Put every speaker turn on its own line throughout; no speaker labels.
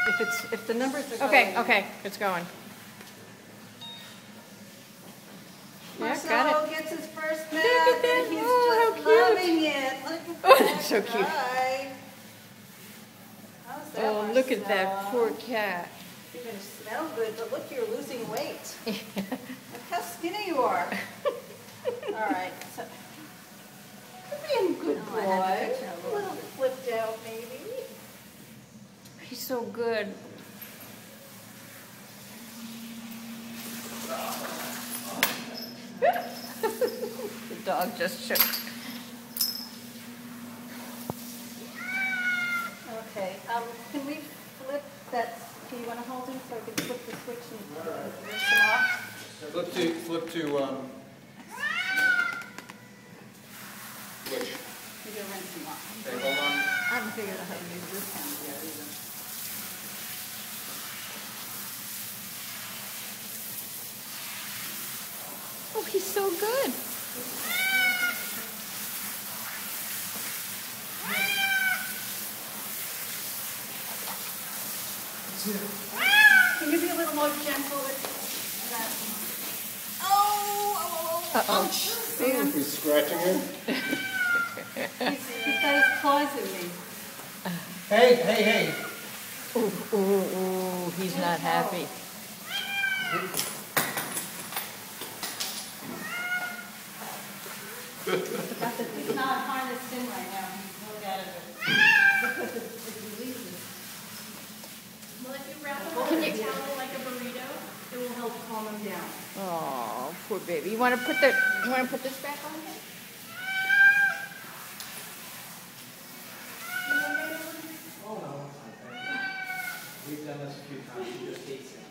If the numbers are
Okay,
going.
okay, it's going. Yeah, got
Marcelo
it.
gets his first
Look
bath
at that.
and he's
Oh, how
just
cute.
loving it. Look at
Oh,
that
that's so cute.
guy. How's that,
Oh, look at that
Marcelo?
poor cat.
You're going to smell good, but look, you're losing weight. Look how skinny you are. All right. So, you're being a good boy.
I had to catch him a
A little flipped out, maybe.
He's so good. The dog just shook.
Okay. Can we flip that? Do you want to hold him so I can flip the switch and rinse him off?
Flip to, which?
You're going to rinse him off.
Okay, hold on.
I haven't figured out how to use this one yet either.
Oh, he's so good.
Can you be a little more gentle with that? Oh!
Uh-oh.
He's scratching him.
He's got his claws in me.
Hey.
Ooh, ooh, ooh, he's not happy.
He's not harnessed in right now. He's really out of it. Because it releases.
Well, if you wrap him up in a towel like a burrito, it will help calm him down.
Oh, poor baby. You want to put this back on him?
We've done this a few times, she just hates it.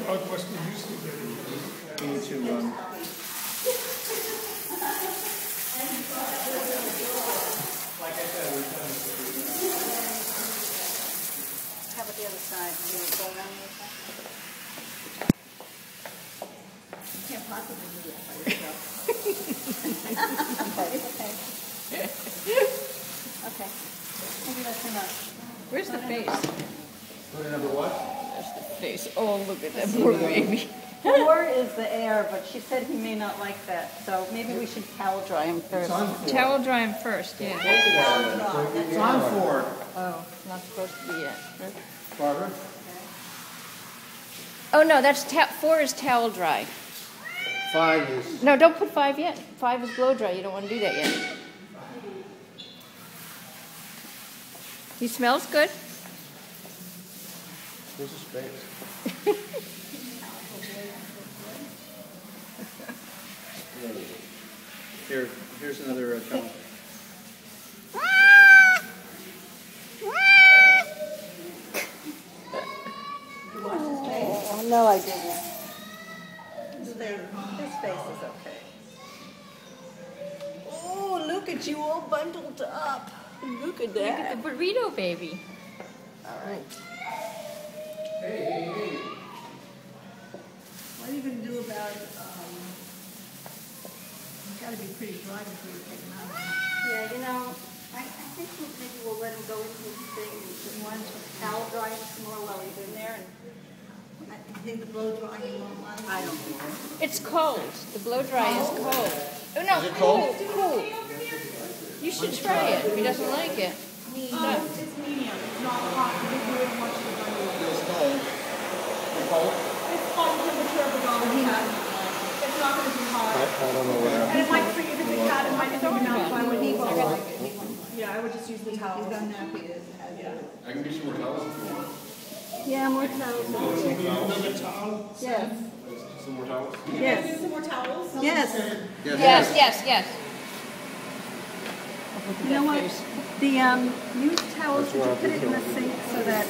Dog must be used to it.
We need to,
Like I said, we've done this a few times.
How about the other side? Can you go around the other side? You can't possibly do that by yourself. Okay. Maybe that's enough.
Where's the face?
go to number what?
There's the face. Oh, look at that poor baby.
4 is the air, but she said he may not like that, so maybe we should towel dry him first.
It's on 4.
Towel dry him first, yeah.
It's on 4.
Oh, it's not supposed to be yet.
Barbara?
Oh, no, that's 4 is towel dry.
5 is.
No, don't put 5 yet. 5 is blow dry. You don't want to do that yet. He smells good.
Where's his face? Here's another towel.
Oh, no, I didn't. His face is okay. Oh, look at you all bundled up. Look at
Look at the burrito baby.
All right.
Hey.
What are you going to do about it? It's got to be pretty dry before you take him out. Yeah, you know, I think maybe we'll let him go into his thing and just want to towel dry him some more while he's in there. And I think the blow drying won't mind. I don't think so.
It's cold. The blow dry is cold. Oh, no,
Is it
cool,
cold?
cool. You should try it if he doesn't like it.
It's medium. It's not hot. You don't really want you to run away.
Feels cold. It's cold?
It's hot temperature of a dog cat. It's not going to be hot.
I don't know what happened.
And it might freeze if it's a cat. It might if you're not fine with it. Yeah, I would just use the towel.
He's done nappy as
I can get you more towels if you want.
Yeah, more towels.
Another towel?
Yes.
Some more towels?
Yes.
Use some more towels.
Yes.
Yes, yes, yes.
You know what? The used towels, would you put it in the sink so that...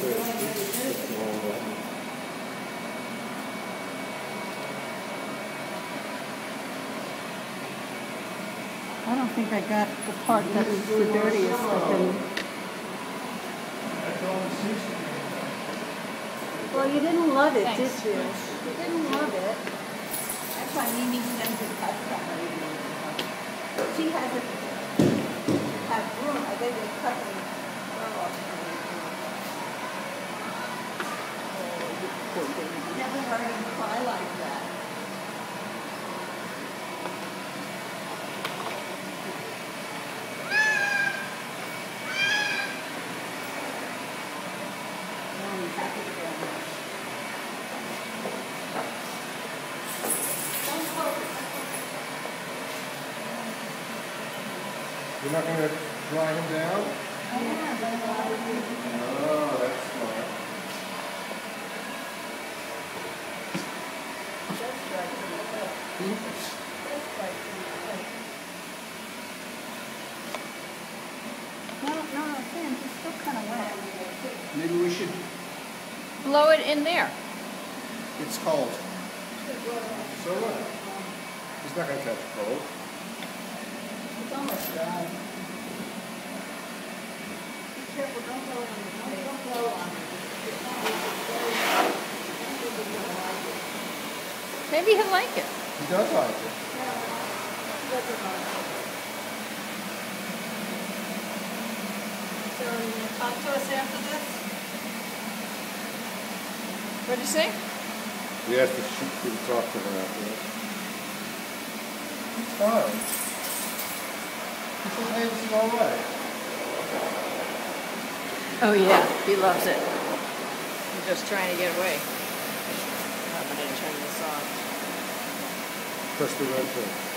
I don't think I got the part that was the dirtiest of them. Well, you didn't love it,
Thanks.
did you? You didn't love it. That's why Mimi sends it cut from. She hasn't had room. I think they cut them off.
poor baby.
Never heard him cry like that. Oh, he's happy to go. Don't focus.
You're not gonna dry him down?
I am, but I would do.
Oh, that's smart.
That's right. That's right. No, Sam, it's still kind of wet.
Maybe we should,
Blow it in there.
it's cold. So what? He's not gonna catch cold.
It's almost dry. Be careful, don't blow on it. Don't blow on it.
Maybe he'll like it.
He does like it.
So, you gonna talk to us after this?
What'd you say?
We asked if she could talk to him after this. It's fine. He said, hey, this is all right.
Oh yeah, he loves it. I'm just trying to get away. I'm gonna turn this off.
Press the red button.